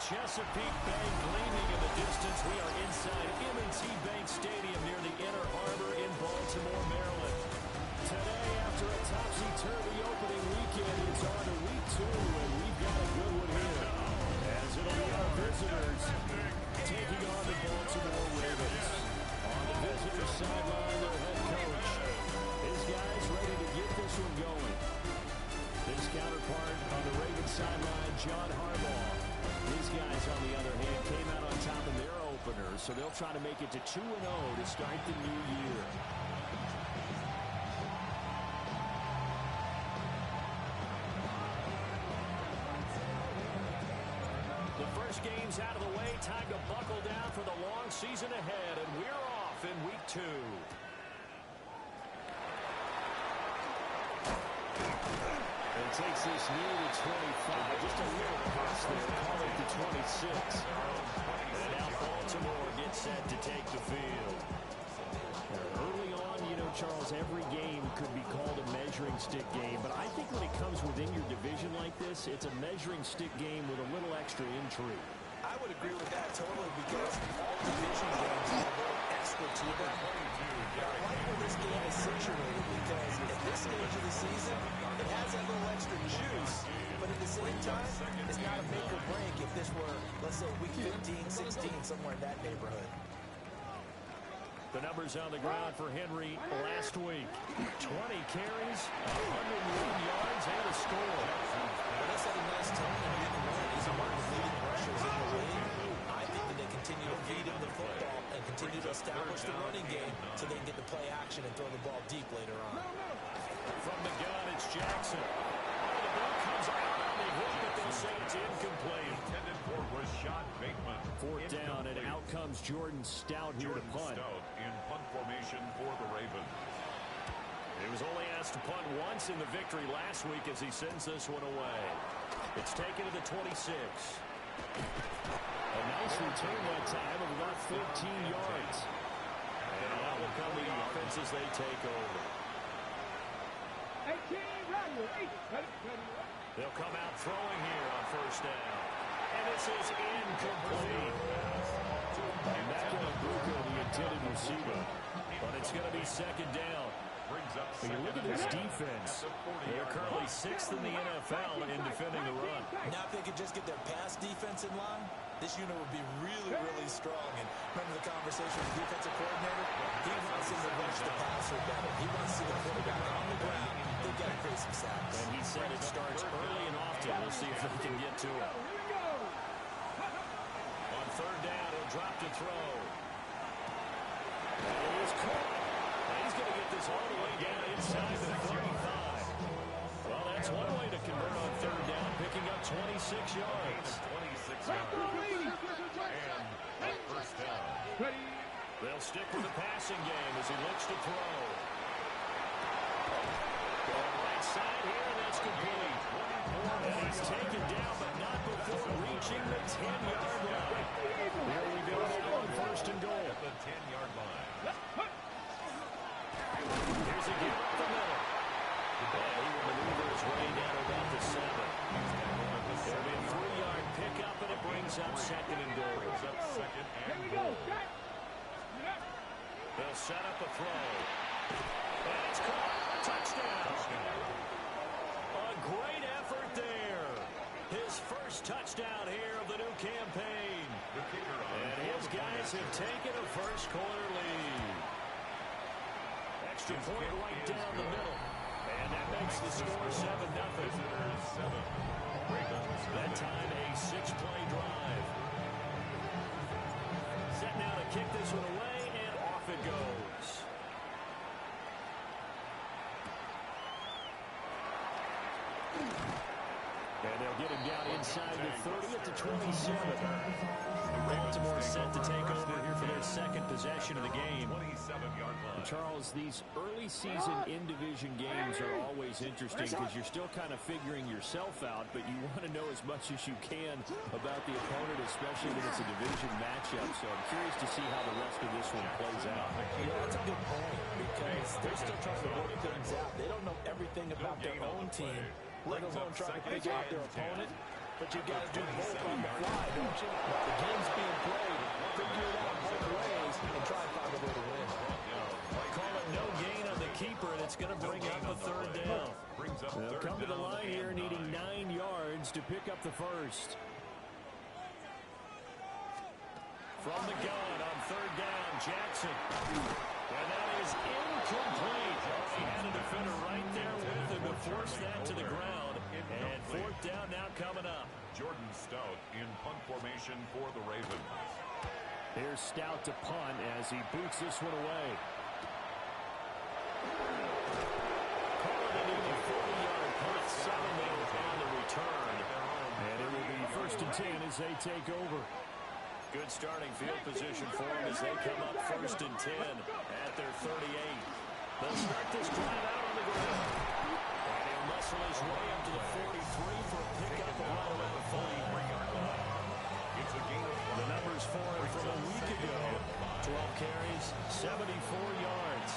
Chesapeake Bay gleaming in the distance. We are inside M&T Bank Stadium near the Inner Harbor in Baltimore, Maryland. Today, after a topsy-turvy opening weekend, it's on to week 2, and we've got a good one here. As it'll be our visitors taking on the Baltimore Ravens. On the visitors' sideline, their head coach. His guys ready to get this one going. His counterpart on the Ravens sideline, John Harbaugh. His guys, on the other hand, came out on top in their opener, so they'll try to make it to 2-0 to start the new year. The first game's out of the way. Time to buckle down for the long season ahead, and we're off in week 2. And takes this near the 25. Just a little pass there. Call it the 26. And now Baltimore gets set to take the field. Early on, you know, Charles, every game could be called a measuring stick game. But I think when it comes within your division like this, it's a measuring stick game with a little extra intrigue. I would agree with that totally because all division games have a little extra to them. I like where this game is situated because at this stage of the season, it has that little extra juice, but at the same time, it's not a make or break if this were, let's say, week 15, 16, somewhere in that neighborhood. The numbers on the ground for Henry last week. 20 carries, 101 yards, and a score. Well, that's had a nice tone in week 1. He's among the leading rushers in the league. I think that they continue to feed him the football and continue to establish the running game so they can get to play action and throw the ball deep later on. From the gun, it's Jackson. The ball comes out on the hit, but they'll say it's incomplete. Intended for Rashad Bateman. 4th down, and out comes Jordan Stout here to punt. Stout in punt formation for the Ravens. He was only asked to punt once in the victory last week as he sends this one away. It's taken to the 26. A nice return that time of about 14 yards. And that will come to the offense as they take over. They'll come out throwing here on 1st down. And this is incomplete. And back in the intended receiver. But it's going to be 2nd down. When you look at this defense, they're currently 6th in the NFL in defending the run. Now if they could just get their pass defense in line, this unit would be really, really strong. And remember the conversation with the defensive coordinator? He wants him to rush the passer better. He wants to see the quarterback on the ground. They've got to create some sacks. And he said it starts early and often. We'll see if they can get to it. On 3rd down, he'll drop to throw. And he is caught. He's going to get this all the way down inside the 35. Well, that's one way to convert on 3rd down, picking up 26 yards. 26 yards. And 1st down. They'll stick with the passing game as he looks to throw. Going right side here, and that's complete. And he's taken down, but not before reaching the 10-yard line. Here we go now on 1st and goal. At the 10-yard line. Here's a give up the middle. And he will maneuver his way down about the 7. There'll be a 3-yard pickup, and it brings up 2nd and goal. They'll set up a throw. And it's caught. Touchdown. A great effort there. His first touchdown here of the new campaign. And his guys have taken a first-quarter lead. Extra point right down the middle. And that makes the score 7-0. That time a 6-play drive. Set now to kick this one away, and off it goes. And they'll get him down inside the 30 at the 27. Baltimore set to take over here for their 2nd possession of the game. 27-yard line. Charles, these early season in-division games are always interesting because you're still kind of figuring yourself out, but you want to know as much as you can about the opponent, especially when it's a division matchup. So I'm curious to see how the rest of this one plays out. Yeah, that's a good point because they're still trying to work things out. They don't know everything about their own team, let alone trying to figure out their opponent. but you got to do both on the fly, don't you? The game's being played. Figure it out both ways and try and find a way to win. Call it no gain on the keeper, and it's going to bring up a third down. They'll come to the line here needing 9 yards to pick up the first. From the gun on third down, Jackson. And that is incomplete. He had a defender right there with him to force that to the ground. And fourth down now coming up. Jordan Stout in punt formation for the Ravens. Here's Stout to punt as he boots this one away. Calling it in a 40-yard punt, 7 on the return. And it will be first and 10 as they take over. Good starting field position for them as they come up first and 10 at their 38. They'll start this drive out on the ground. And he'll muscle his way up to the 43 for a pickup of right around the 5-yard line. It's a gain of 5. The numbers for him from a week ago. 12 carries, 74 yards.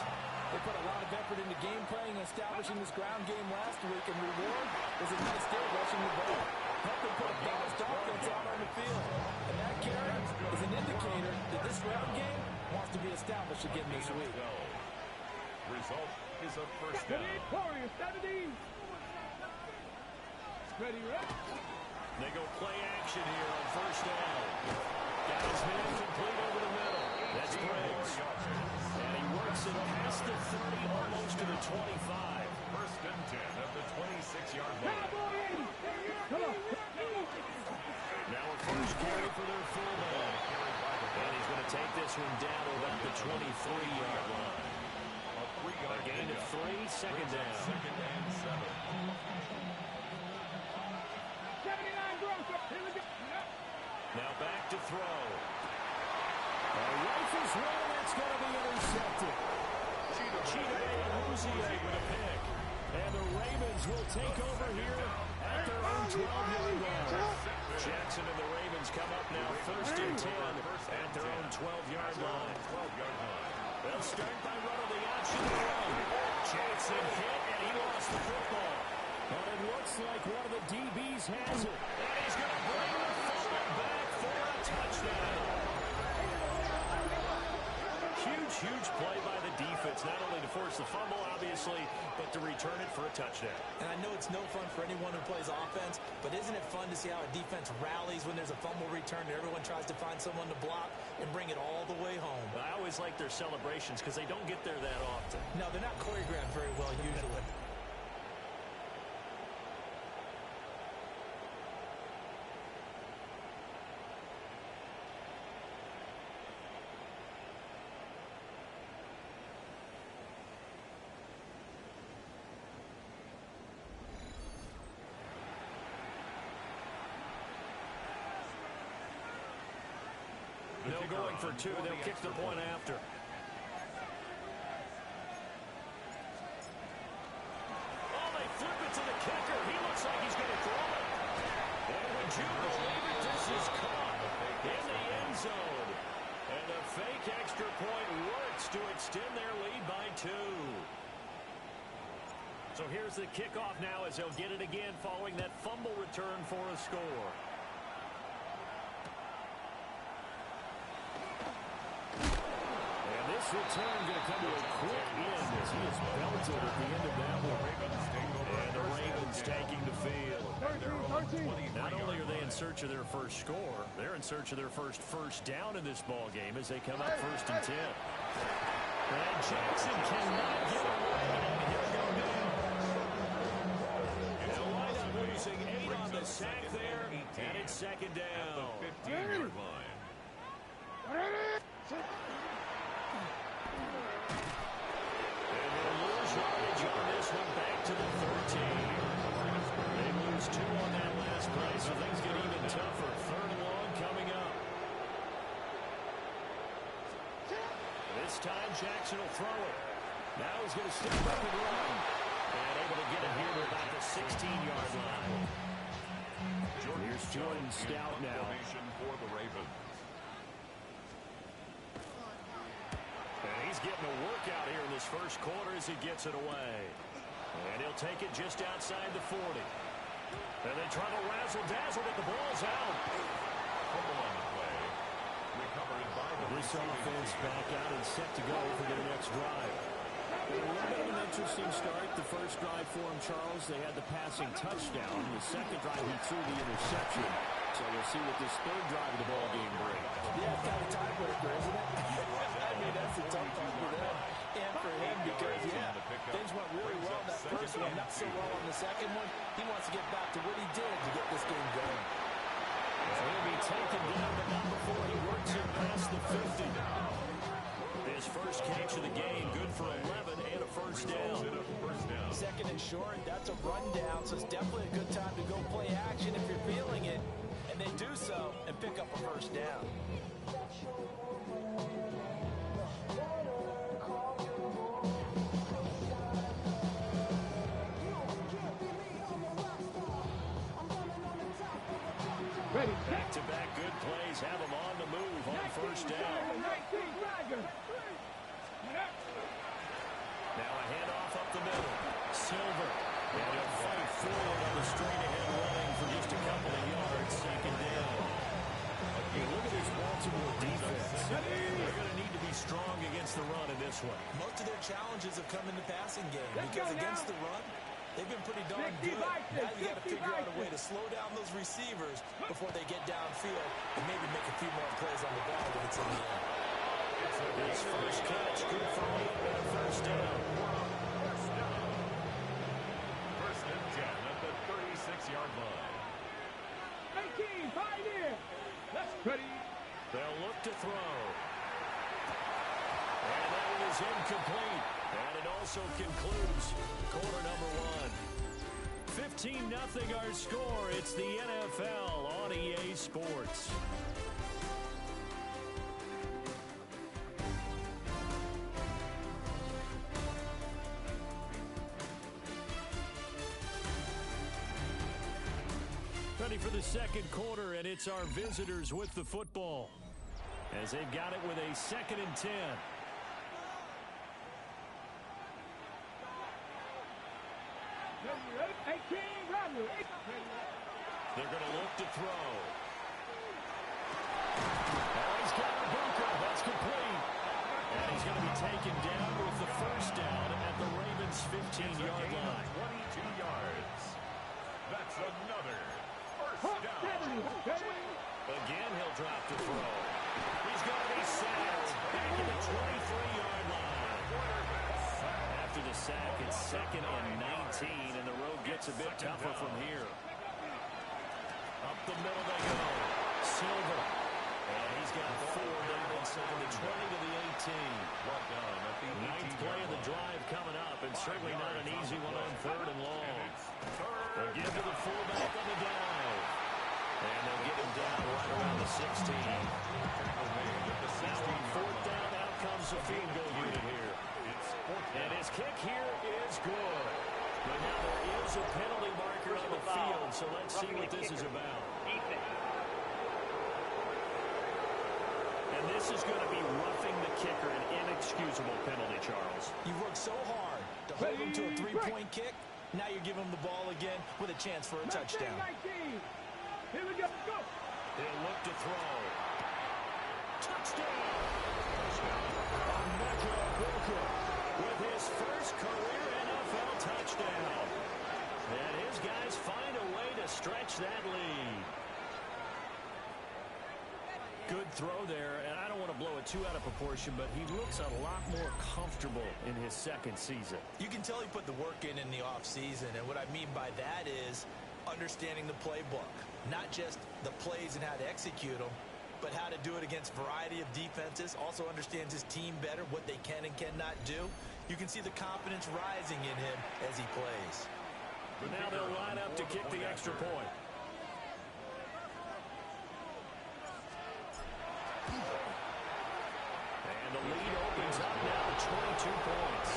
They put a lot of effort into game planning and establishing this ground game last week, and reward was a nice day rushing the ball. Help them put a balanced offense out on the field. And that carry is an indicator that this ground game wants to be established again this week. Result is a first down. They go play action here on first down. Got his man complete over the middle. That's Briggs. And he works it past the 30, almost to the 25. First and 10 at the 26-yard line. Now a first carry for their fullback. And he's going to take this one down about the 23-yard line. A gain of 3, second down. Second and 7. Now back to throw. Rifles one, that's going to be intercepted. Cheetah and Luzier with a pick. And the Ravens will take over here at their own 12-yard line. Jackson and the Ravens come up now first and 10 at their own 12-yard line. They'll start by running the option run. Jackson hit, and he lost the football. But it looks like one of the DBs has it. And he's going to bring the fumble back for a touchdown. Huge play by the defense, not only to force the fumble, obviously, but to return it for a touchdown. And I know it's no fun for anyone who plays offense, but isn't it fun to see how a defense rallies when there's a fumble return and everyone tries to find someone to block and bring it all the way home? I always like their celebrations because they don't get there that often. No, they're not choreographed very well usually. No going for 2. They'll kick the point after. Oh, they flip it to the kicker. He looks like he's going to throw it. And would you believe it? This is caught in the end zone. And the fake extra point works to extend their lead by 2. So here's the kickoff now as they'll get it again following that fumble return for a score. This return going to come to a quick end as he is belted at the end of that one. And the Ravens taking the field. Not only are they in search of their first score, they're in search of their first down in this ball game as they come up first and 10. And Jackson cannot get away. And here we go now. They'll wind up losing 8 on the sack there, and it's second down. 15-yard line. On this one back to the 13. They lose 2 on that last play, so things get even tougher. Third and long coming up. This time Jackson will throw it. Now he's going to step up and run. And able to get it here to about the 16-yard line. Here's Jordan Stout now. For the Ravens. And he's getting a workout here in this first quarter as he gets it away. And he'll take it just outside the 40. And they try to razzle-dazzle, but the ball's out. Fumble on the play. Recovered by the This offense back out and set to go for their next drive. A little bit of an interesting start. The first drive for him, Charles, they had the passing touchdown. The second drive, he threw the interception. So we'll see what this third drive of the ball game brings. Yeah, it's kind of tiebreaker, isn't it? I mean, that's a tough one for them and for him because, yeah, things went really well in that first one, not so well on the second one. He wants to get back to what he did to get this game going. He'll be taken down, but not before he works it past the 50. His first catch of the game, good for 11 and a first down. Second and short, that's a rundown, so it's definitely a good time to go play action if you're feeling it. And they do so and pick up a first down. Back-to-back good plays have him on the move on first down. Now a handoff up the middle. Silver. And he'll fight forward on the straight-ahead running for just a couple of yards. Second down. Hey, look at this Baltimore defense. They're going to need to be strong against the run in this one. Most of their challenges have come in the passing game because against the run, they've been pretty darn good. Now you got to figure out a way to slow down those receivers before they get downfield and maybe make a few more plays on the ball when it's in the air. His first catch, good for 8 and a first down. First and 10 at the 36-yard line. 19, 5 in. That's pretty. They'll look to throw. And that one is incomplete. And it also concludes quarter number 1. 15-0 our score. It's the NFL on EA Sports. Ready for the second quarter, and it's our visitors with the football as they've got it with a 2nd and 10. They're going to look to throw. Oh, he's got a bunker. That's complete. And he's going to be taken down with the first down at the Ravens' 15-yard line. 22 yards. That's another first down. Again, he'll drop to throw. He's going to be sacked back at the 23-yard line. After the sack, it's 2nd and 19, and the road gets a bit tougher from here. Up the middle they go. Silver. And he's got 4 down inside the 20 to the 18. Ninth play of the drive coming up, and certainly not an easy one on 3rd and long. They'll give to the fullback on the dive. And they'll get him down right around the 16. Now on 4th down, out comes the field goal unit here. And his kick here is good. But now there is a penalty marker on the field, so let's see what this is about. And this is going to be roughing the kicker, an inexcusable penalty, Charles. You've worked so hard to hold him to a 3-point kick. Now you give him the ball again with a chance for a touchdown. Here we go. Go. He'll look to throw. Touchdown! Emeka Booker with his first career NFL touchdown. And his guys find a way to stretch that lead. Good throw there, and I don't want to blow it too out of proportion, but he looks a lot more comfortable in his 2nd season. You can tell he put the work in the offseason, and what I mean by that is understanding the playbook. Not just the plays and how to execute them, but how to do it against a variety of defenses. Also understands his team better, what they can and cannot do. You can see the confidence rising in him as he plays. But now they'll line up to kick the extra point. And the lead opens up now to 22 points.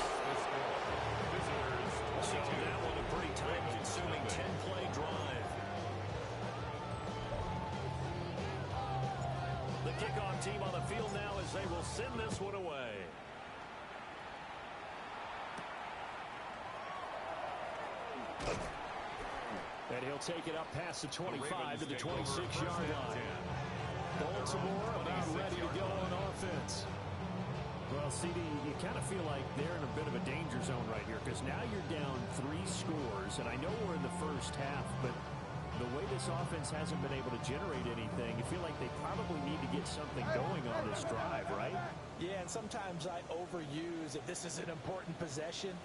So that one a pretty time-consuming 10-play drive. The kickoff team on the field now as they will send this one away. And he'll take it up past the 25 to the 26-yard line. Baltimore about ready to go on offense. Well, CD, you kind of feel like they're in a bit of a danger zone right here because now you're down 3 scores, and I know we're in the first half, but the way this offense hasn't been able to generate anything, you feel like they probably need to get something going on this drive, right? Yeah, and sometimes I overuse that this is an important possession,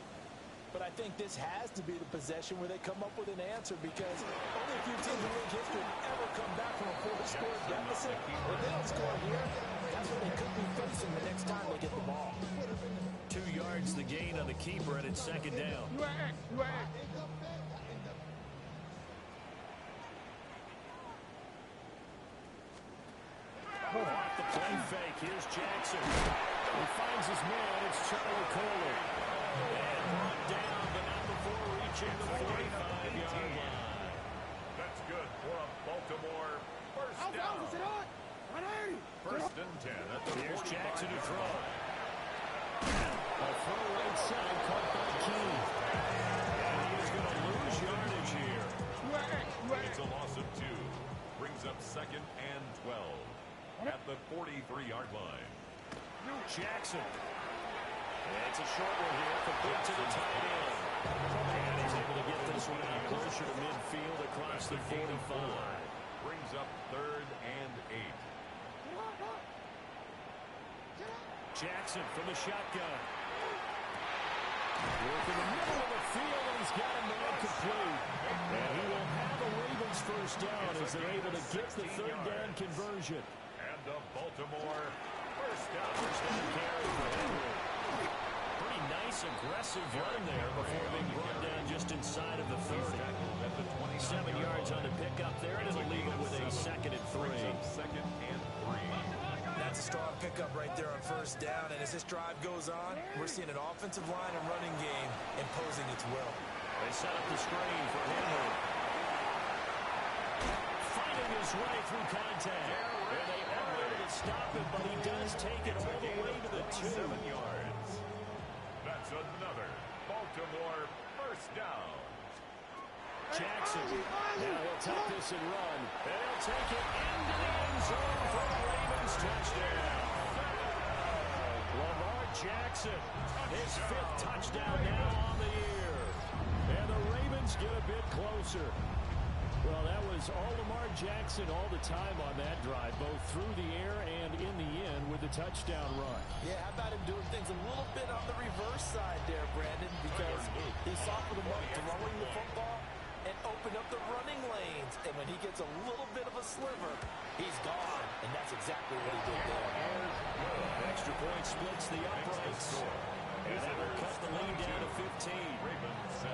but I think this has to be the possession where they come up with an answer because only a few teams in league history ever come back from a 4-score deficit. If they don't score here, that's what they could be facing the next time they get the ball. 2 yards the gain on the keeper, and it's second down. Off the play fake. Here's Jackson. He finds his man. It's Charlie Kohler. And brought down, but not before reaching the 45-yard line. That's good for a Baltimore first down. First and 10 at the 45. Here's Jackson to throw. A throw right side caught by King. And he is going to lose yardage here. It's a loss of 2. Brings up second and 12 at the 43-yard line. Jackson. And it's a short one here. Complete to the tight end. And he's able to get this one out closer to midfield across the 45. Brings up third and 8. Jackson from the shotgun. Work in the middle of the field, and he's got a man complete. And he will have a Ravens first down as they're able to get the third down conversion. And a Baltimore first down. First down carry for Henry. Pretty nice, aggressive run there before being brought down just inside of the 30. 7 yards on the pickup there, and it'll leave it with a second and 3. Second and 3. That's a strong pickup right there on first down, and as this drive goes on, we're seeing an offensive line and running game imposing its will. They set up the screen for Henry. Fighting his way through contact. And they are able to stop it, but he does take it all the way to the 2. 7 yards. That's another Baltimore first down. Jackson. Now he'll take this and run. And he'll take it into the end zone for the Ravens touchdown. Lamar Jackson, his 5th touchdown now on the year. And the Ravens get a bit closer. Well, that was all Lamar Jackson all the time on that drive, both through the air and in the end with the touchdown run. Yeah, how about him doing things a little bit on the reverse side there, Brandon, because he softened him up throwing the football and opened up the running lanes. And when he gets a little bit of a sliver, he's gone. And that's exactly what he did there. Extra point splits the uprights. And that will cut the lead down to 15. Ravens 7.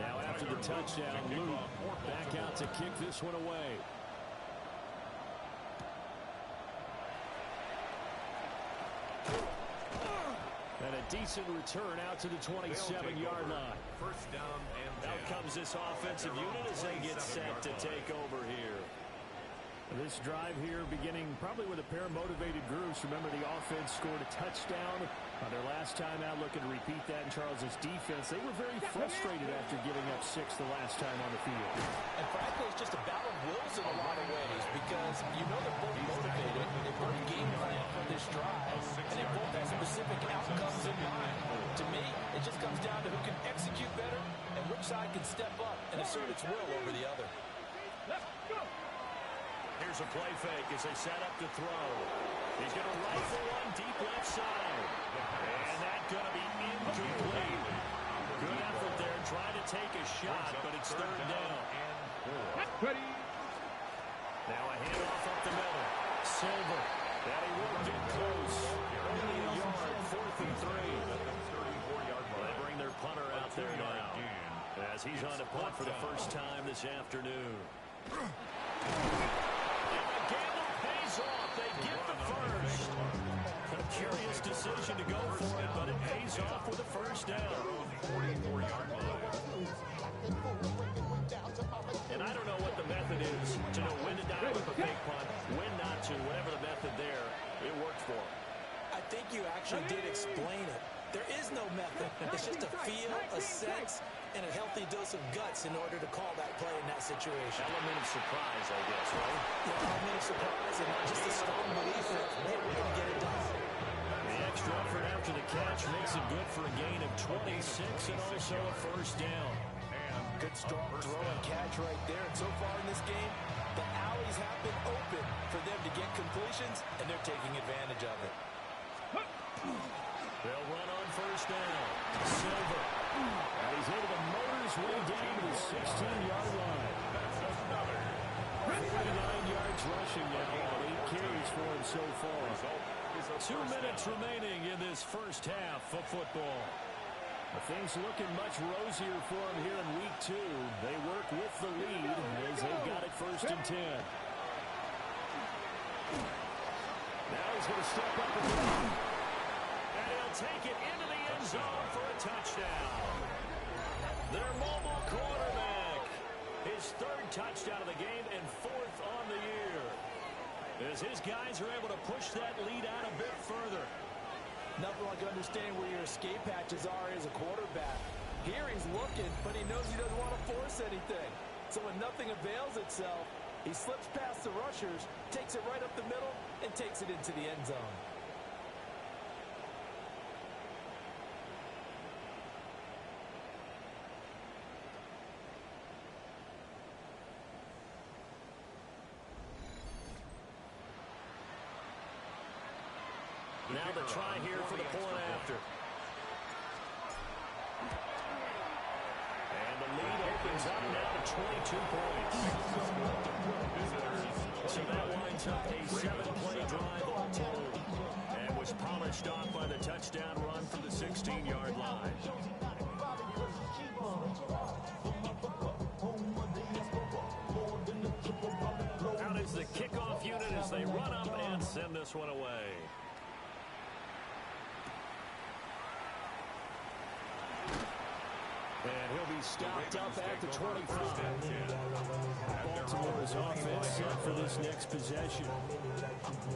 Now after the touchdown, Luke back out to kick this one away. And a decent return out to the 27-yard line. First down and 10. Out comes this offensive unit as they get set to take over here. This drive here beginning probably with a pair of motivated groups. Remember, the offense scored a touchdown on their last time out. Looking to repeat that in Charles's defense. They were very frustrated after giving up 6 the last time on the field. And frankly, it's just a battle of wills in a lot of ways because you know they're both motivated. They both game plan for this drive, and they both have specific outcomes in mind. To me, it just comes down to who can execute better and which side can step up and assert its will over the other. Let's go. Here's a play fake as they set up to throw. He's going to rifle one deep left side. And that's going to be incomplete. Good effort there trying to take a shot, but it's third down. Ready. Now a handoff up the middle. Silver. That he will get close. Only a yard, 4th and 3. They bring their punter out there now as he's on to punt for the first time this afternoon. Off. They get the first. A curious decision to go for it, but it pays off with a first down. 44-yard line. And I don't know what the method is to know when to dial up a fake punt, when not to. Whatever the method there, it worked for him. actually did explain it. There is no method. It's just a feel, a sense, and a healthy dose of guts in order to call that play in that situation. Element of surprise, I guess, right? Yeah, element of surprise and just a strong belief that, hey, we're going to get it done. The extra effort after the catch makes it good for a gain of 26 and also a first down. Good strong throw and catch right there. And so far in this game, the alleys have been open for them to get completions, and they're taking advantage of it. They'll run on first down. Silver. And he's able to motor his way down to the 16-yard line. 49 yards rushing now on 8 carries for him so far. 2 minutes remaining in this first half of football. Things looking much rosier for him here in week 2. They work with the lead as they've got it first and 10. Now he's going to step up and run. And he'll take it into the end zone for a touchdown. Their mobile quarterback. His 3rd touchdown of the game and 4th on the year. As his guys are able to push that lead out a bit further. Nothing like understanding where your escape hatches are as a quarterback. Here he's looking, but he knows he doesn't want to force anything. So when nothing avails itself, he slips past the rushers, takes it right up the middle, and takes it into the end zone. Now the try here for the point after. And the lead opens up now to 22 points. So that winds up a 7-play drive all told. And was polished off by the touchdown run from the 16-yard line. Out is the kickoff unit as they run up and send this one away. And he'll be stopped up at the 25. Baltimore's offense set for this next possession.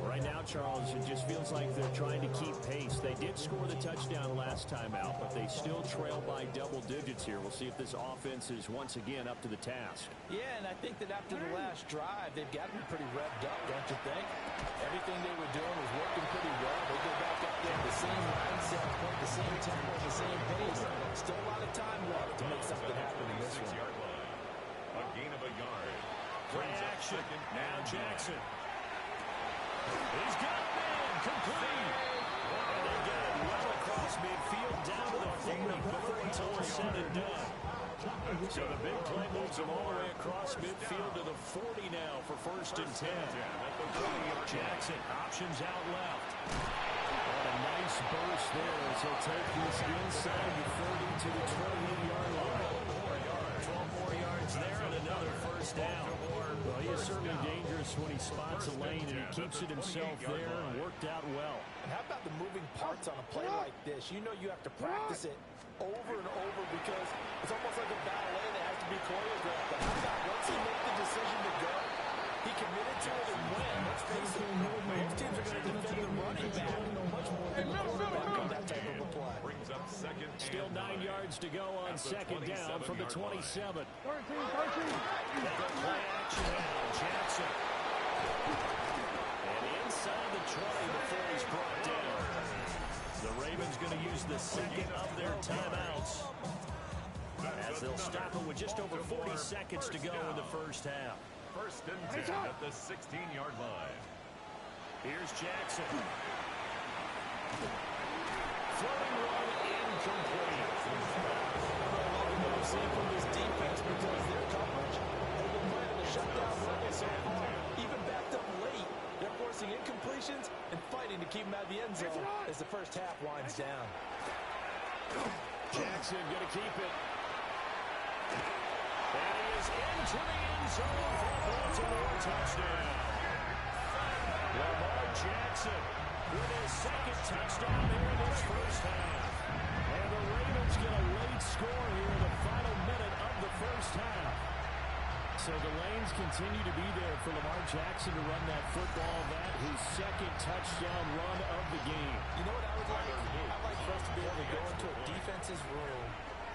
Right now, Charles, it just feels like they're trying to keep pace. They did score the touchdown last time out, but they still trail by double digits here. We'll see if this offense is once again up to the task. Yeah, and I think that after the last drive, they've got to be pretty revved up, don't you think? Everything they were doing was working pretty well. They go back up there with the same mindset, the same tempo, the same pace. Still a lot of time left to make something happen in this one. A gain of a yard. Play action. Now Jackson. He's got man complete. And they get it well across midfield down to the 40 before it's all said and done. So the big play moves him all the way across midfield to the 40 now for first and 10. Jackson options out left. And a nice burst there as he'll take this inside the 30 to the 28-yard line. 12 more yards there and another first down. Well, he is certainly dangerous when he spots a lane and he keeps it himself there and worked out well. And how about the moving parts on a play like this? You know you have to practice it over and over because it's almost like a ballet that has to be choreographed. But how about once he made the decision to go, he committed to it and went. Let's face it, most teams are going to defend the running back much more than the quarterback on that type of a play. Brings up second. Still 9 yards to go on second down from the 27. Play action now, Jackson. And inside the 20 before he's brought down. The Ravens going to use the second of their timeouts as they'll stop it with just over 40 seconds to go in the first half. First and 10 at the 16-yard line. Here's Jackson. Floating run incomplete. What we've seen from this defense because their coverage has been playing at a shutdown level so far. Even backed up late, they're forcing incompletions and fighting to keep them out of the end zone as the first half winds down. Jackson going to keep it. And he is into the end zone for a Baltimore touchdown. Lamar Jackson with his second touchdown here in this first half. And the Ravens get a late score here in the final minute of the first half. So the lanes continue to be there for Lamar Jackson to run that football. That his second touchdown run of the game. You know what I would like? I'd like for us to be able to go into a defense's room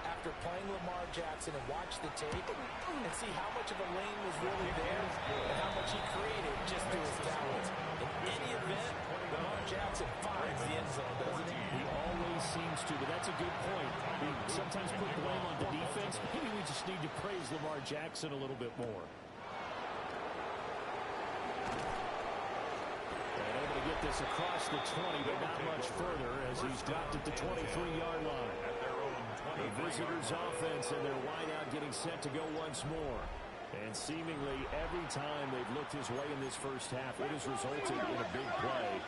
after playing Lamar Jackson and watch the tape and see how much of a lane was really there and how much he created just through his talents. In any event, Lamar Jackson finds the end zone, doesn't he? He always seems to, but that's a good point. We sometimes put blame on the defense. Maybe we just need to praise Lamar Jackson a little bit more. And able to get this across the 20, but not much further as he's dropped at the 23-yard line. The visitors' offense and their wideout getting set to go once more. And seemingly every time they've looked his way in this first half, it has resulted in a big play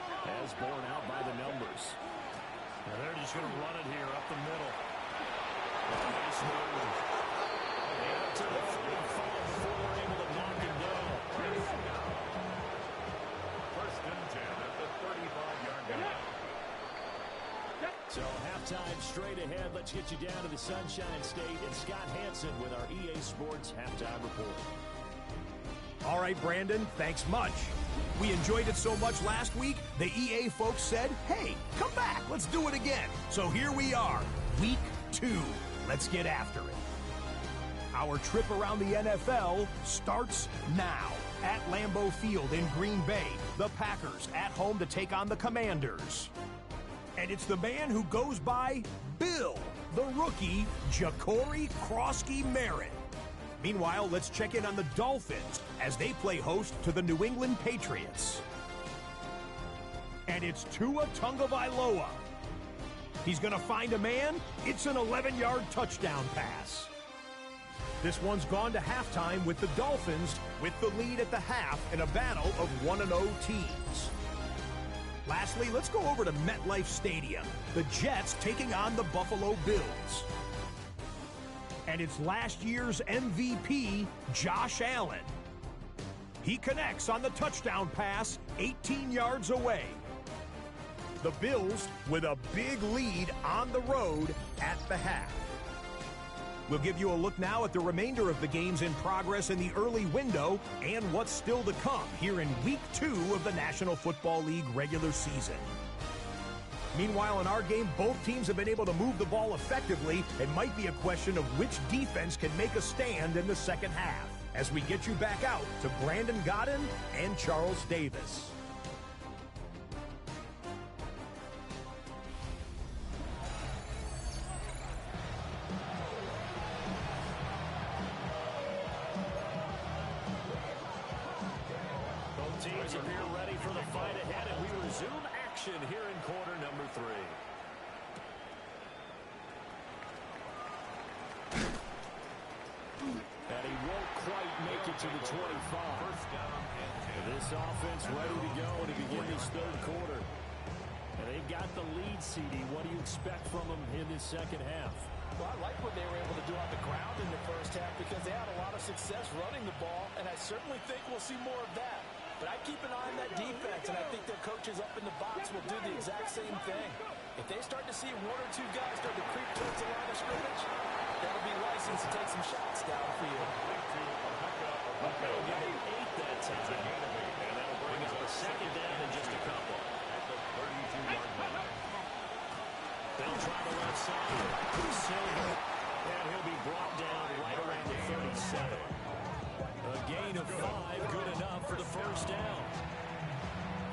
as borne out by the numbers. Now they're just going to run it here up the middle. Nice move. And to the 35 before they're able to knock him down. First and 10 at the 35-yard line. So halftime straight ahead. Let's get you down to the Sunshine State and Scott Hansen with our EA Sports Halftime Report. All right, Brandon, thanks much. We enjoyed it so much last week, the EA folks said, hey, come back, let's do it again. So here we are, week 2. Let's get after it. Our trip around the NFL starts now. At Lambeau Field in Green Bay, the Packers at home to take on the Commanders. And it's the man who goes by Bill, the rookie, Ja'Cory Krosky-Merritt. Meanwhile, let's check in on the Dolphins as they play host to the New England Patriots. And it's Tua Tagovailoa. He's going to find a man. It's an 11-yard touchdown pass. This one's gone to halftime with the Dolphins with the lead at the half in a battle of 1-0 teams. Lastly, let's go over to MetLife Stadium. The Jets taking on the Buffalo Bills. And it's last year's MVP, Josh Allen. He connects on the touchdown pass 18 yards away. The Bills with a big lead on the road at the half. We'll give you a look now at the remainder of the games in progress in the early window and what's still to come here in Week 2 of the National Football League regular season. Meanwhile, in our game, both teams have been able to move the ball effectively. It might be a question of which defense can make a stand in the second half as we get you back out to Brandon Godden and Charles Davis. Teams are here ready for the fight ahead, and we resume action here in quarter number 3. And he won't quite make it to the 25. This offense ready to go to begin this third quarter. And they've got the lead, CD. What do you expect from them in this second half? Well, I like what they were able to do on the ground in the first half because they had a lot of success running the ball, and I certainly think we'll see more of that. But I keep an eye on that defense, and I think their coaches up in the box will do the exact same thing. If they start to see 1 or 2 guys start to creep towards the line of scrimmage, that'll be license to take some shots downfield. They'll get 8 that time, and that'll bring up a second down in just a couple. At the 32-yard line. They'll try the left side. Silver, and he'll be brought down right around the 37. A gain of 5, good enough for the first down.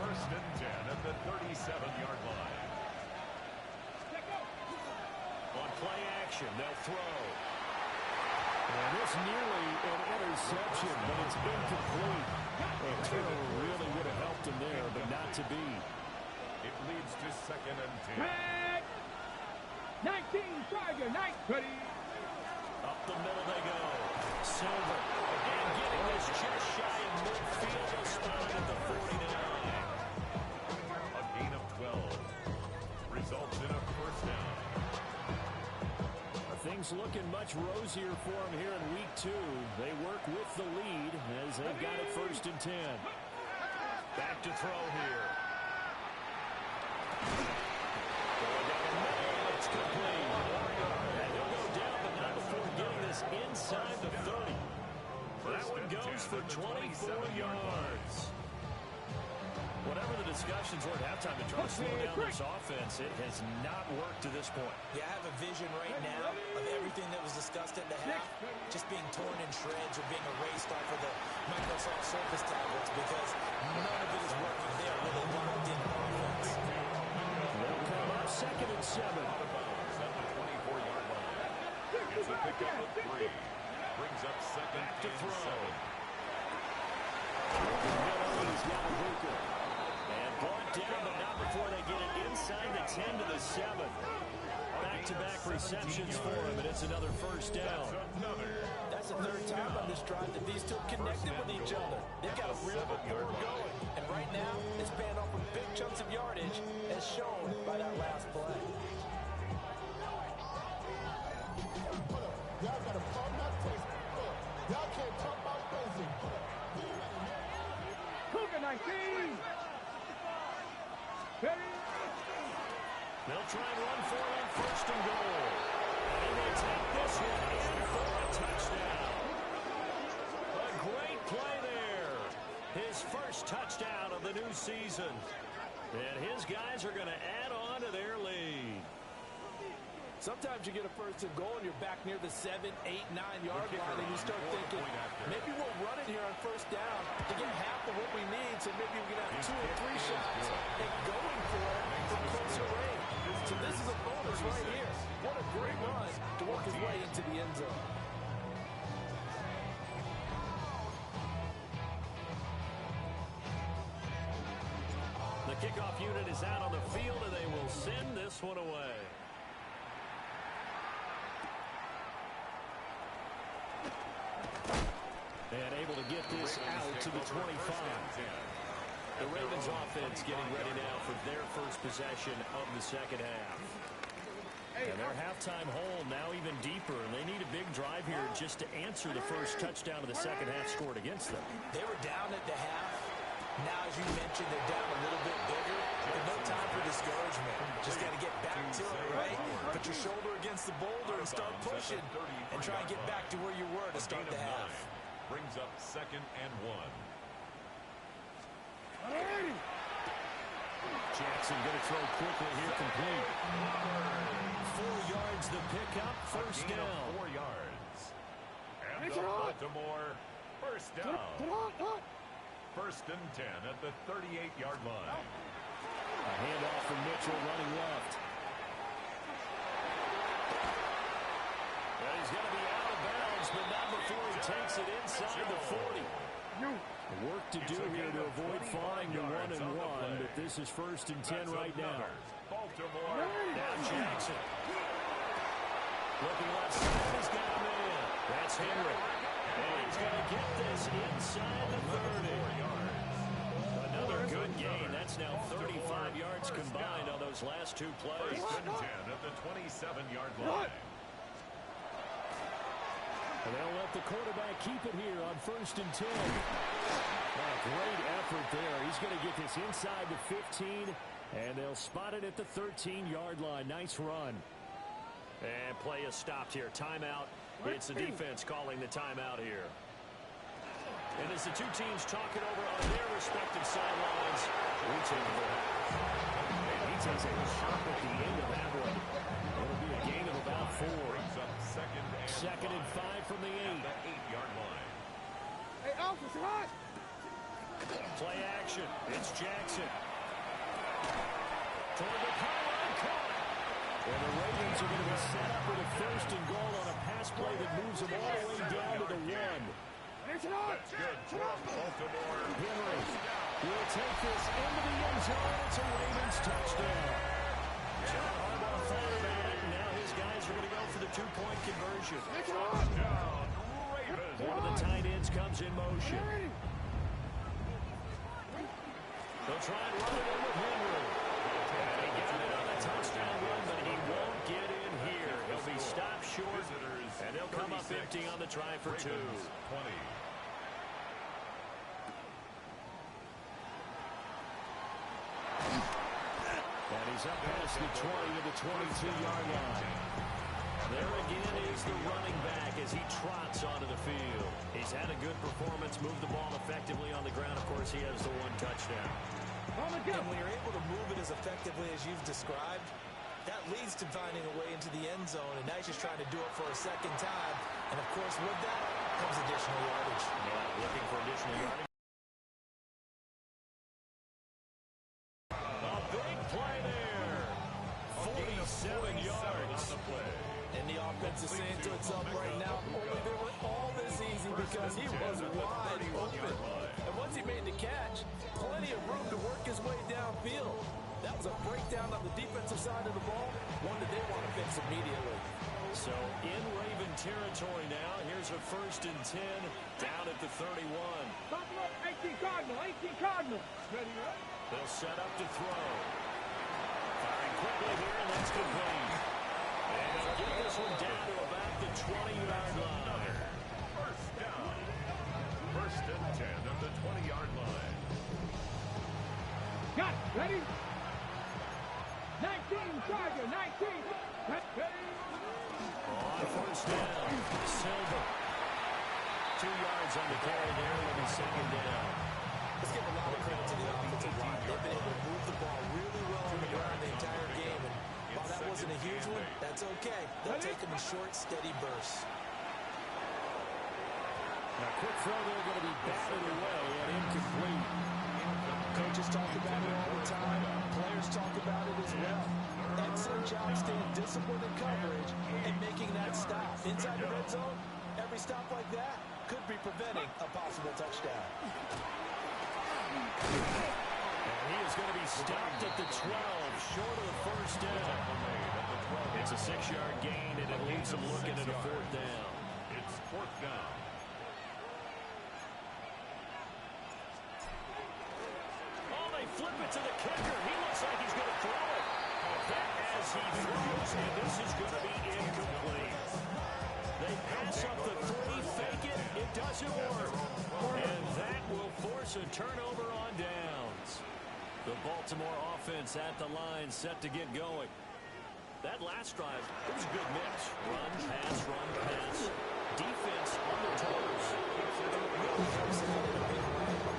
First and 10 at the 37-yard line. On play action, they'll throw. And this nearly an interception, but it's incomplete. A turnover really would have helped him there, but not to be. It leads to second and 10. Tag. 19, Tiger, 9, ready. Up the middle they go. Silver, and getting this just shy of midfield, a spot at the 49. A gain of 12. Results in a first down. Things looking much rosier for them here in week 2. They work with the lead as they've got it first and 10. Back to throw here. Going down the middle, it's complete. And he'll go down, but not before getting this inside the 30. That one goes for 24 yards. Whatever the discussions were at halftime to try to slow down this offense, it has not worked to this point. Yeah, I have a vision right now of everything that was discussed at the half just being torn in shreds or being erased off of the Microsoft Surface tablets because none of it is working. They are really locked in offense. They'll come up 2nd and 7. Out of bounds at the 24-yard line. It's a pickup of 3. Brings up 2nd to and throw. 7. He's got a Luka. And brought down, but not before they get it inside the 10 to the 7. Back-to-back receptions for him, and it's another first down. That's the 3rd time on this drive that these two connected with each other. They've got a real rapport going. And right now, it's paying off with big chunks of yardage, as shown by that last play. Y'all got to calm that pace. Y'all can't talk about crazy. Cougar 19. They'll try and run for it on 1st and goal. And they take this one in for a touchdown. A great play there. His first touchdown of the new season. And his guys are going to add on to their lead. Sometimes you get a 1st and goal and you're back near the 7, 8, 9-yard line and you start thinking, maybe we'll run it here on 1st down to get half of what we need, so maybe we can have 2 or 3 shots and going for it from closer range. So this is a bonus right here. What a great run to work his way into the end zone. The kickoff unit is out on the field, and they will send this one away. And able to get this out to the 25. The Ravens offense getting ready now for their first possession of the 2nd half. And their halftime hole now even deeper, and they need a big drive here just to answer the first touchdown of the 2nd half scored against them. They were down at the half. Now, as you mentioned, they're down a little bit bigger. But no time for discouragement. Just got to get back to it, right? Put your shoulder against the boulder and start pushing. And try and get back to where you were to start the half. Brings up 2nd and 1. Jackson going to throw quickly here, complete. 4 yards the pickup, first down. 4 yards. And the Baltimore first down. 1st and 10 at the 38-yard line. A handoff from Mitchell running left. Well, he's going to be out of bounds, but not before he takes it inside the 40. Work to do here to avoid falling to 1-1, but this is 1st and 10 right now. Baltimore. Now Jackson. Looking left side, he's got a man. That's Henry. And he's going to get this inside the 30. Another good gain. That's now 35 yards combined on those last 2 plays. 1st and 10 at the 27-yard line. And they'll let the quarterback keep it here on 1st and 10. Great effort there. He's going to get this inside the 15, and they'll spot it at the 13-yard line. Nice run. And play is stopped here. Timeout. It's the defense calling the timeout here. And as the two teams talk it over on their respective sidelines, we take the half. And he takes a shot at the end of that one. It'll be a gain of about 4. Second and 5 from the 8. 8-yard line. Hey, officer, hot. Play action. It's Jackson. Toward the pylon, caught. And the Ravens are going to be set up with a 1st and goal on a pass play that moves them all the way down to the 1. That's good from Baltimore. Henry will take this into the end zone. It's a Ravens touchdown. John Harbaugh thought about it, and now his guys are going to go for the 2-point conversion. Touchdown, Ravens. One of the tight ends comes in motion. They'll try and run it in with Henry. And he got it on a touchdown run, but he won't get in here. He'll be stopped short, and they'll come up empty on the try for 2. 20. And he's up past the 20 to the 22-yard line. There again is the running back as he trots onto the field. He's had a good performance, moved the ball effectively on the ground. Of course, he has the one touchdown. And when you're able to move it as effectively as you've described, that leads to finding a way into the end zone, and now he's just trying to do it for a second time. And, of course, with that comes additional yardage. Yeah, looking for additional yardage. A big play there. 47 yards on the play. And the offense is saying to itself right now, only they were all this easy because he was wide open. And once he made the catch, plenty of room to work his way downfield. That was a breakdown on the defensive side of the ball, one that they want to fix immediately. So in Raven territory now, here's a 1st and 10 down at the 31. 18 Cardinal, 18 Cardinal. Ready, right? They'll set up to throw. Firing quickly here, and that's complete. And they'll get this one down to about the 20-yard line. First down. 1st and 10 at the 20-yard line. Got it. Ready? 19 Charger, 19. Ready? On 1st down, Silva. 2 yards on the carry there with a 2nd down. Let's give a lot of credit to the offensive line. They've been able to move the ball really well on the ground the entire game. And while that wasn't a huge one, that's okay. They'll take them in short, steady bursts. Now, quick throw there, going to be batted away and incomplete. Coaches talk about it all the time. Players talk about it as well. Excellent job staying disciplined in coverage and making that stop. Inside the red zone, every stop like that could be preventing a possible touchdown. And he is going to be stopped at the 12, short of the 1st down. It's a 6-yard gain, and it leaves him looking at a 4th down. It's 4th down. Oh, they flip it to the kicker. He looks like he's going to throw it. As he throws, and this is going to be incomplete. They pass up the 3, fake it. It doesn't work. And that will force a turnover on downs. The Baltimore offense at the line, set to get going. That last drive, it was a good mix. Run, pass, run, pass. Defense on the toes.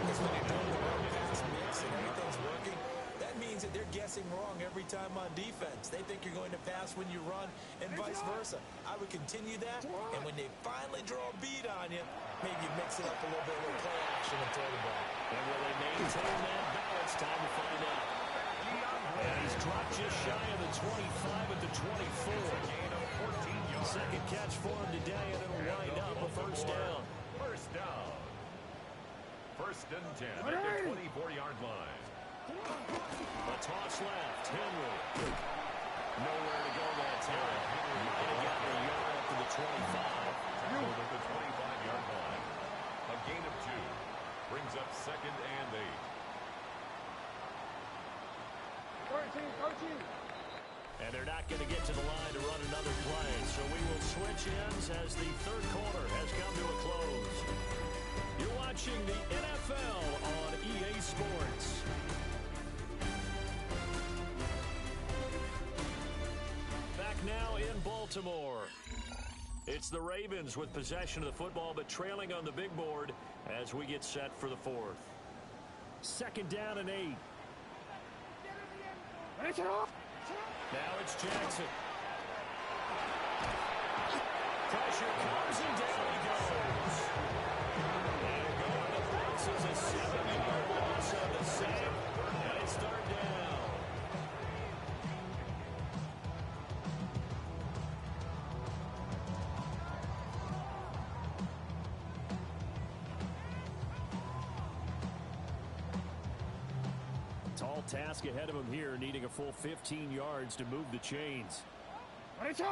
Because when you're doing the run-pass mix and everything's working, that means that they're guessing wrong every time on defense. They think you're going to pass when you run and vice versa. I would continue that, and when they finally draw a beat on you, maybe you mix it up a little bit with play action and throw the ball. And will they maintain that balance? Time to find out. And he's dropped just shy of the 25 at the 24. Second catch for him today, and it'll wind up a 1st down. 1st down. 1st and 10 at the 24-yard line. A toss left. Henry. Nowhere to go that time. And he got a yard up to the 25. Tackled at the 25-yard line. A gain of 2. Brings up 2nd and 8. 13. And they're not going to get to the line to run another play. So we will switch ends as the 3rd quarter has come to a close. You're watching the NFL on EA Sports. Back now in Baltimore. It's the Ravens with possession of the football, but trailing on the big board as we get set for the 4th. 2nd down and 8. Now it's Jackson. Pressure comes and down he goes. And going to Brooks is a 7-yard loss on the save. And it's 3rd down. Tall task ahead of him here, needing a full 15 yards to move the chains. What is it?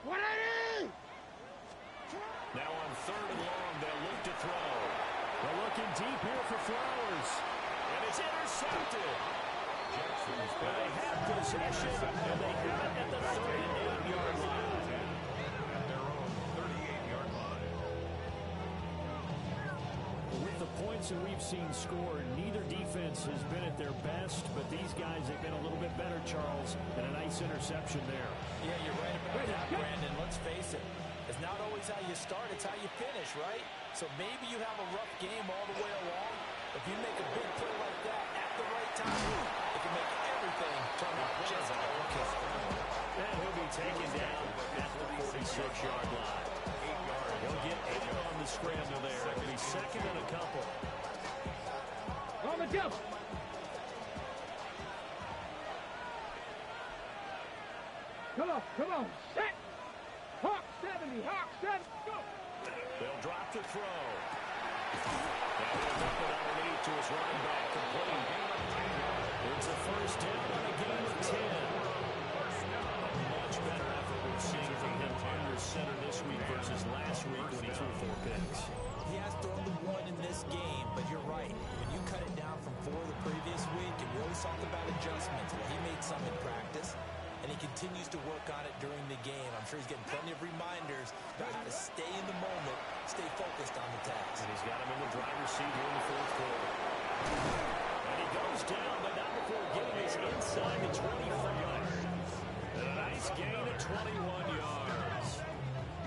What are you? Now on 3rd and long, they'll look to throw. They're looking deep here for Flowers. And it's intercepted. Jackson's But they have possession, and they have it at the 38-yard line. at their own 38-yard line. With the point points that we've seen scored, neither defense has been at their best, but these guys have been a little bit better, Charles, and a nice interception there. Yeah, you're right about that, Brandon. Let's face it. It's not always how you start, it's how you finish, right? So maybe you have a rough game all the way along. If you make a big play like that at the right time, it can make everything turn out just okay. And he'll be taken down at the 46-yard line. He'll get 8 on the scramble there. It'll be second and a couple. On the jump. Come on. Set. Hawk 70. Hawk 70. Go. They'll drop the throw. And he'll dump it underneath to his running back. Complete. It's a first down on a gain of 10. A much better effort we're seeing from him under center this week versus last week when he threw 4 picks. He has thrown the 1 in this game, but you're right. When you cut it down from 4 the previous week, and we always talk about adjustments, well, he made some in practice, and he continues to work on it during the game. I'm sure he's getting plenty of reminders about how to stay in the moment, stay focused on the task. And he's got him in the driver's seat here in the 4th quarter. And he goes down, but not before getting us inside the 25. And a nice gain of 21 yards.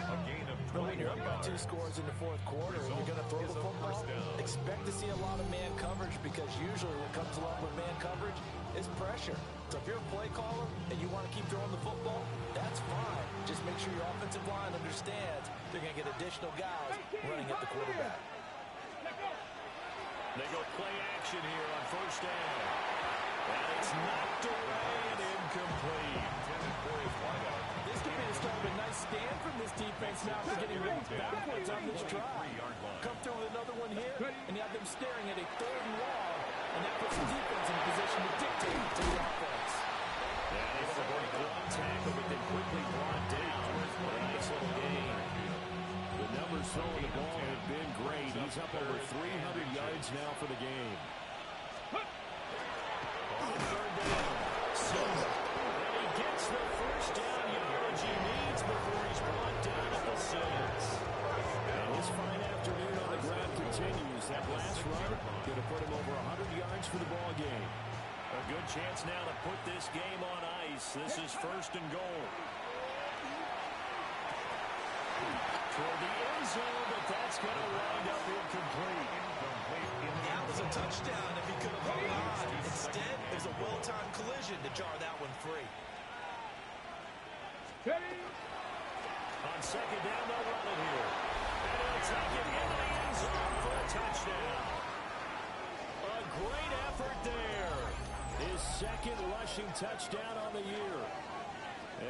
A gain of But when 21 you're up by 2 yards. scores in the 4th quarter and you're going to throw the football, expect to see a lot of man coverage, because usually what comes along with man coverage is pressure. So if you're a play caller and you want to keep throwing the football, that's fine. Just make sure your offensive line understands they're going to get additional guys running at the quarterback. They go play action here on first down. And it's knocked away and incomplete. This could be the start of a nice stand from this defense now for getting walked backwards on this drive. Come through with another one here, and you have them staring at a 3rd and long, and that puts the defense in a position to dictate to the offense. And it's a great glove tackle, but then quickly brought down with a nice little gain. The numbers throwing the ball have been great. He's up over 300 yards now for the game. On 3rd down. And he gets the first down yardage he needs before he's brought down at the 6. And his fine afternoon on the ground continues. That last run going to put him over 100 yards for the ball game. A good chance now to put this game on ice. This is 1st and goal. Toward the end zone, but that's going to wind up incomplete. That was a touchdown if he could have hung on. Instead, there's a well-timed collision to jar that one free. On 2nd down, they'll run it here. And he'll take it into the end zone for a touchdown. A great effort there. His 2nd rushing touchdown on the year,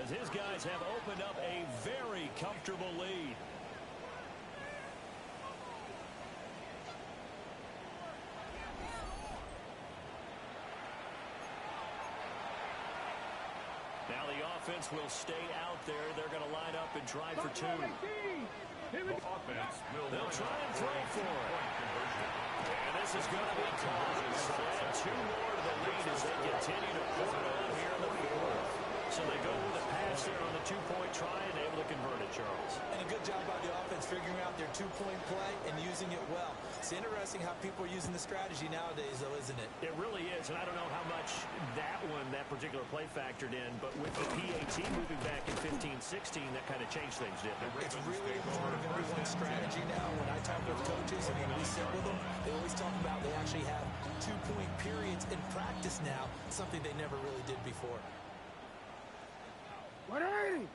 as his guys have opened up a very comfortable lead. Now the offense will stay out there. They're going to line up and try for 2. They'll try and throw for it. And this is going to be caught. So add 2 more to the lead as they continue to put it on here in the 4th. So they go with a pass there on the 2-point try and able to convert it, Charles. And a good job by the offense figuring out their 2-point play and using it well. It's interesting how people are using the strategy nowadays, though, isn't it? It really is, and I don't know how much that particular play factored in, but with the PAT moving back in 15-16, that kind of changed things, didn't it? It's really part of everyone's strategy now. When I talk with coaches and when we sit with them, they always talk about they actually have 2-point periods in practice now, something they never really did before. 180.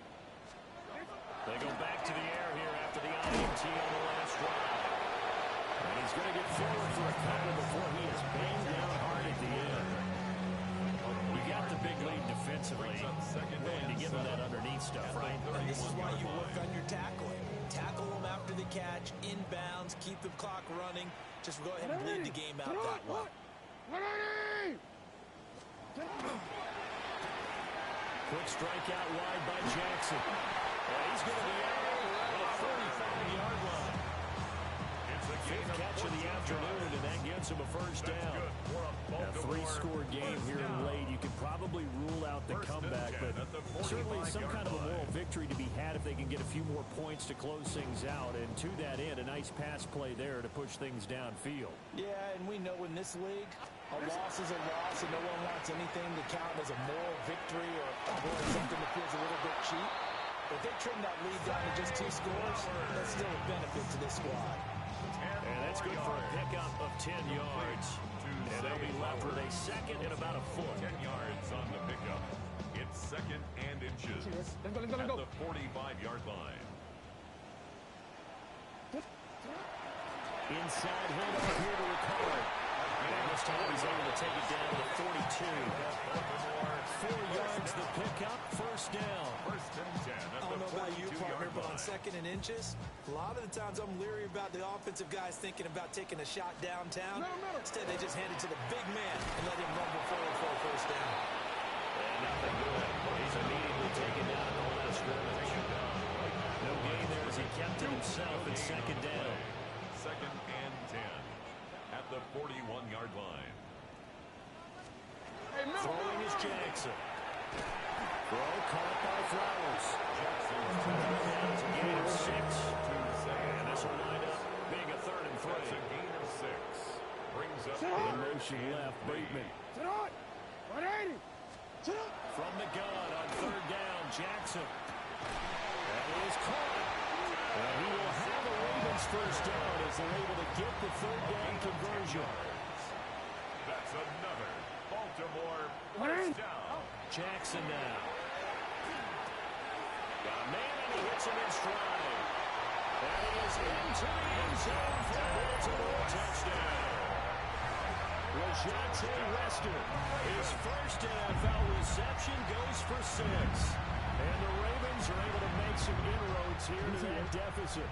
They go back to the air here after the INT on the last drive. And he's going to get forward for a couple before he is banged down hard at the end. You got the big lead defensively, and to give him that underneath stuff, right? And this is why you work on your tackling. Tackle them after the catch, inbounds, keep the clock running. Just go ahead and bleed the game out that way. 180. Quick strike out wide by Jackson. And he's going to be out around the 45-yard line. fifth catch of the afternoon, and that gets him a first down. A three-score game here late. You can probably rule out the comeback, but certainly some kind of a moral victory to be had if they can get a few more points to close things out. And to that end, a nice pass play there to push things downfield. Yeah, and we know in this league, a loss is a loss, and no one wants anything to count as a moral victory or something that feels a little bit cheap. If they trim that lead down to just 2 scores, that's still a benefit to this squad. And that's good for a pickup of 10 yards. And they'll be left with a second and about a foot. 10 yards on the pickup. It's second and inches at the 45-yard line. Inside handoff here to Ricard. And this time he's able to take it down to the 42. 4 yards the pickup, first down. First and 10 at I don't know the about you, partner, 42-yard but on line. second and inches, a lot of the times I'm leery about the offensive guys thinking about taking a shot downtown. Instead, they just hand it to the big man and let him rumble forward for a first down. And nothing good. He's immediately taken down in the line of scrimmage. No gain there as he kept it himself at second down. Second and 10 at the 41-yard line. Throwing is Jackson. Throw caught by Flowers. It's a gain of 6. And this will wind up being a third and 3. That's a gain of 6. Brings up In motion left, Bateman. From the gun on third down, Jackson. That is caught. And he will have a Ravens first down as they're able to get the third down conversion. That's another Baltimore first down. Jackson now. Got a man and he hits him in stride. That is into the end zone for a Baltimore touchdown. Rajante Wester, his first NFL reception goes for 6. And the Ravens are able to make some inroads here to that deficit.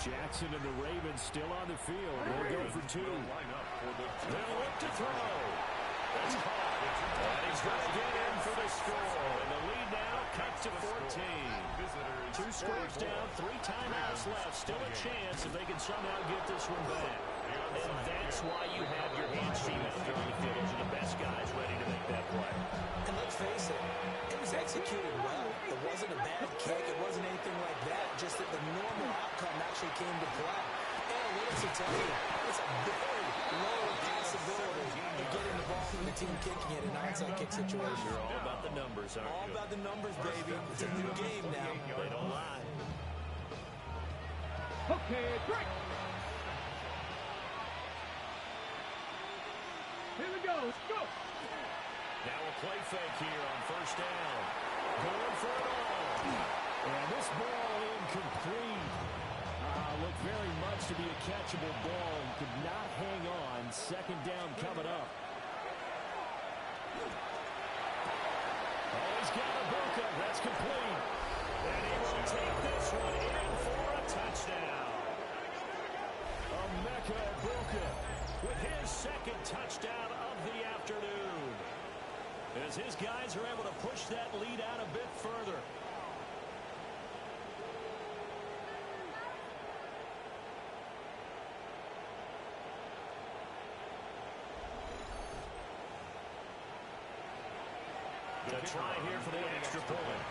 Jackson and the Ravens still on the field. They'll go for 2. They'll look to throw. That's caught. And he's going to get in for the score. And the lead now cut to 14. 2 scores down, 3 timeouts left. Still a chance if they can somehow get this one back. And that's why you have your hands team out there on the field. Those are the best guys ready to make that play. And let's face it, it was executed well. It wasn't a bad kick. It wasn't anything like that. Just that the normal outcome actually came to play. Analytics will tell you it's a very low possibility of getting the ball from the team kicking it in an onside kick situation. You're all about the numbers, aren't you? All about the numbers, baby. It's a new game now. They don't lie. Okay, break. Here we go. Let's go. Now a play fake here on first down. Going for it all. And this ball incomplete. Looked very much to be a catchable ball. Could not hang on. Second down coming up. Oh, he's got a Ibuka. That's complete. And he will take this one in for a touchdown. Emeka Ibuka with his second touchdown of the afternoon. As his guys are able to push that lead out a bit further. The try here for the extra point.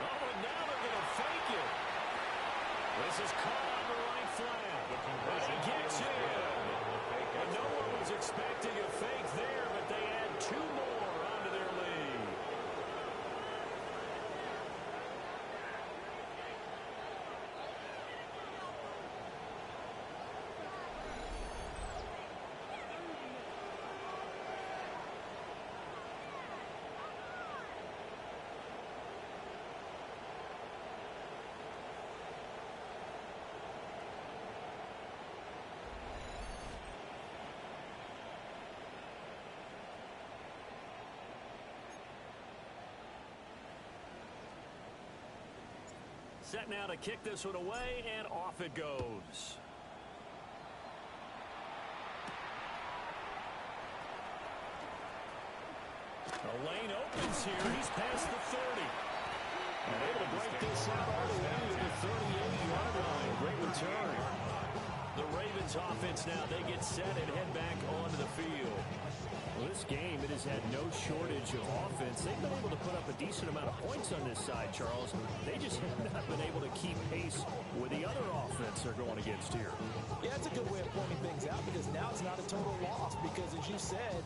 Oh, and now they're going to fake it. This is caught on the right flat. And he gets in. And no one was expecting a fake there, but they add 2 more onto their lead. Set now to kick this one away, and off it goes. lane opens here. He's past the 30. And able to break this out all the way to the 38-yard line. Great return. The Ravens offense now, they get set and head back onto the field. Well, this game, it has had no shortage of offense. They've been able to put up a decent amount of points on this side, Charles. They just have not been able to keep pace with the other offense they're going against here. Yeah, that's a good way of pointing things out because now it's not a total loss because, as you said,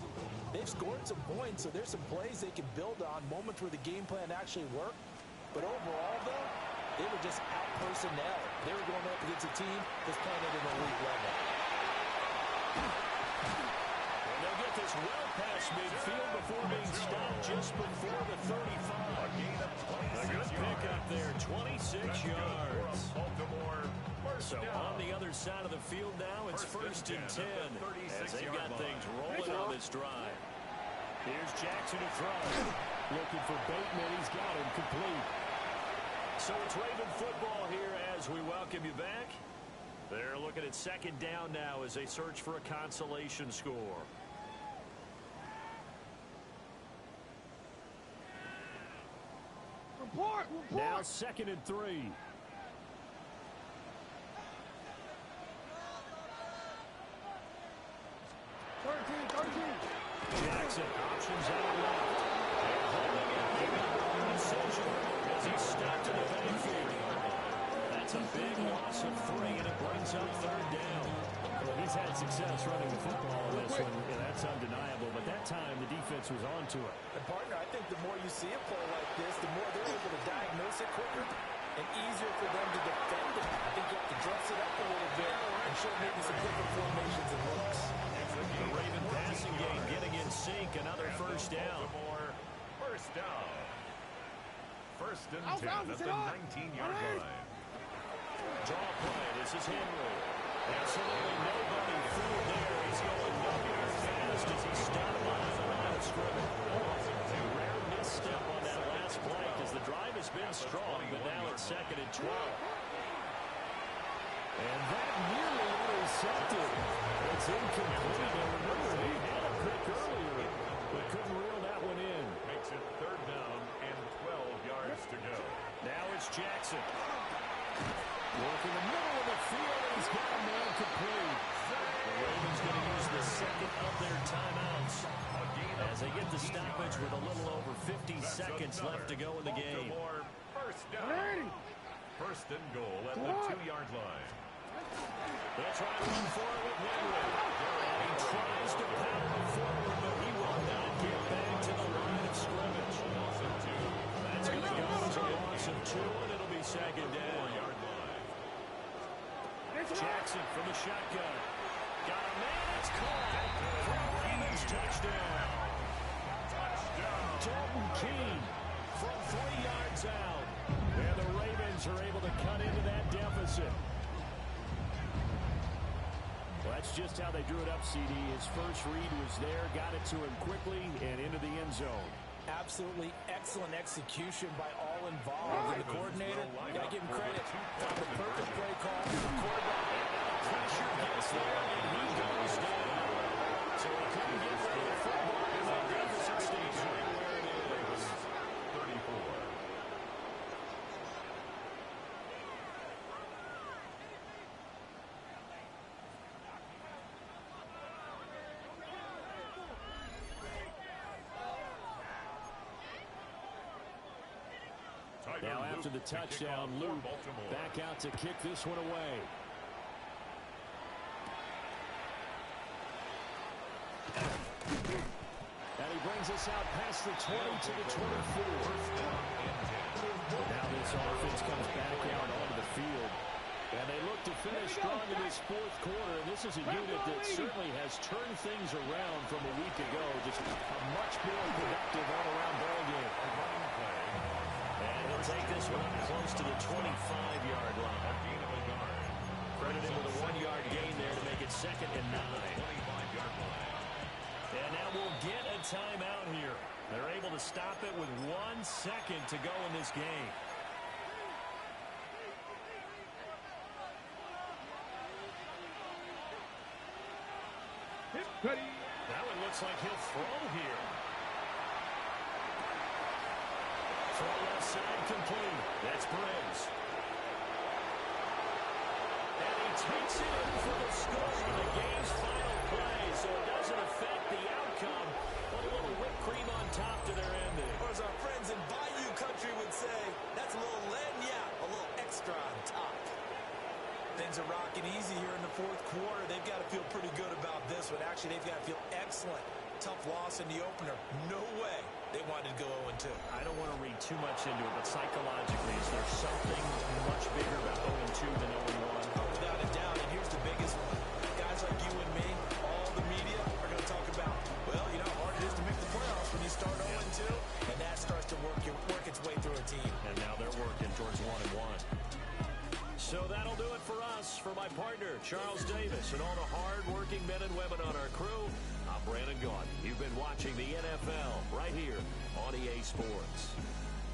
they've scored some points, so there's some plays they can build on, moments where the game plan actually worked. But overall, though, they were just out personnel. They were going up against a team that's playing at an elite level. And they'll get this well past midfield before being stopped just before the 35. A good pickup there, 26 yards. So on the other side of the field now, it's 1st and 10 as they've got things rolling on this drive. Here's Jackson to throw. Looking for Bateman. He's got him complete. So it's Raven football here as we welcome you back. They're looking at 2nd down now as they search for a consolation score. Report. Now 2nd and 3. Jackson options out left. And holding it here. Decision as he stopped in the backfield. That's a big loss of 3, and it brings up 3rd down. Well, he's had success running the football in this one. Yeah, that's undeniable. But that time, the defense was on to it. And, partner, I think the more you see a play like this, the more they're able to diagnose it quicker and easier for them to defend it. I think you have to dress it up a little bit and show maybe some different formations and looks. The Raven passing game getting in sync. Another 1st down. First down. 1st and 10 at the 19-yard line. Draw play. This is Henry. Absolutely nobody through there. He's going nowhere fast as he stopped on the line of scrimmage. A rare misstep on that last play because the drive has been strong, but now it's 2nd and 12. And that nearly intercepted. It's incomplete. And remember, he had a pick earlier, but couldn't reel that one in. Makes it 3rd down and 12 yards to go. Now it's Jackson. Work in the middle of the field, and he's got a man complete. The Ravens going to use the 2nd of their timeouts as they get the stoppage with a little over 50 seconds left to go in the game. First down. 1st and goal at the 2-yard line. They'll try to run for it with Henry. And he tries to power it forward, but he will not get back to the line of scrimmage. That's going to go to a loss of 2, and it'll be 2nd down. Jackson from the shotgun. Got a man. It's caught for a Ravens touchdown. Dalton Keene from 3 yards out. And the Ravens are able to cut into that deficit. Well, that's just how they drew it up, CD. His first read was there, got it to him quickly, and into the end zone. Absolutely excellent execution by all involved. And the coordinator, got to give him credit. Found the perfect play call for the quarterback. Pressure gets there, and he goes down. So he couldn't get rid of the football in that deficit stage right where it is. 34. Now after the touchdown, Luke back out to kick this one away. And he brings us out past the 20 to the 24. Now this offense comes back out onto the field. And they look to finish strong in this 4th quarter. And this is a unit that certainly has turned things around from a week ago. Just a much more productive all-around ball game. And they'll take this one up close to the 25-yard line. Credit him with a 1-yard gain there to make it 2nd and 9. And now we'll get a timeout here. They're able to stop it with 1 second to go in this game. Ready. Now it looks like he'll throw here. Throw left side complete. That's Briggs. And he takes it in for the score on the game's final play, so it doesn't affect the outcome, but a little whipped cream on top to their ending. Or as our friends in Bayou Country would say, that's a little lenya, a little extra on top. Things are rocking easy here in the fourth quarter. They've got to feel pretty good about this one. Actually, they've got to feel excellent. Tough loss in the opener. No way they wanted to go 0-2. I don't want to read too much into it, but psychologically, is there something much bigger about 0-2 than 0-1? Oh, without a doubt, and here's the biggest one. Guys like you and me, all the media are going to talk about, well, you know how hard it is to make the playoffs when you start 0-2, and that starts to work its way through a team. And now they're working towards 1-1. So that'll do it for us. For my partner, Charles Davis, and all the hard-working men and women on our crew, I'm Brandon Gaudin. You've been watching the NFL right here on EA Sports.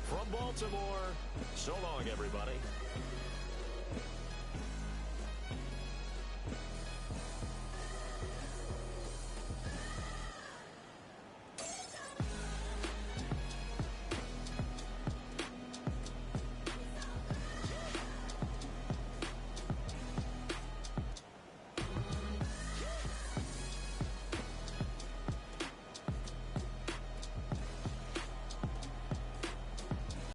From Baltimore, so long, everybody.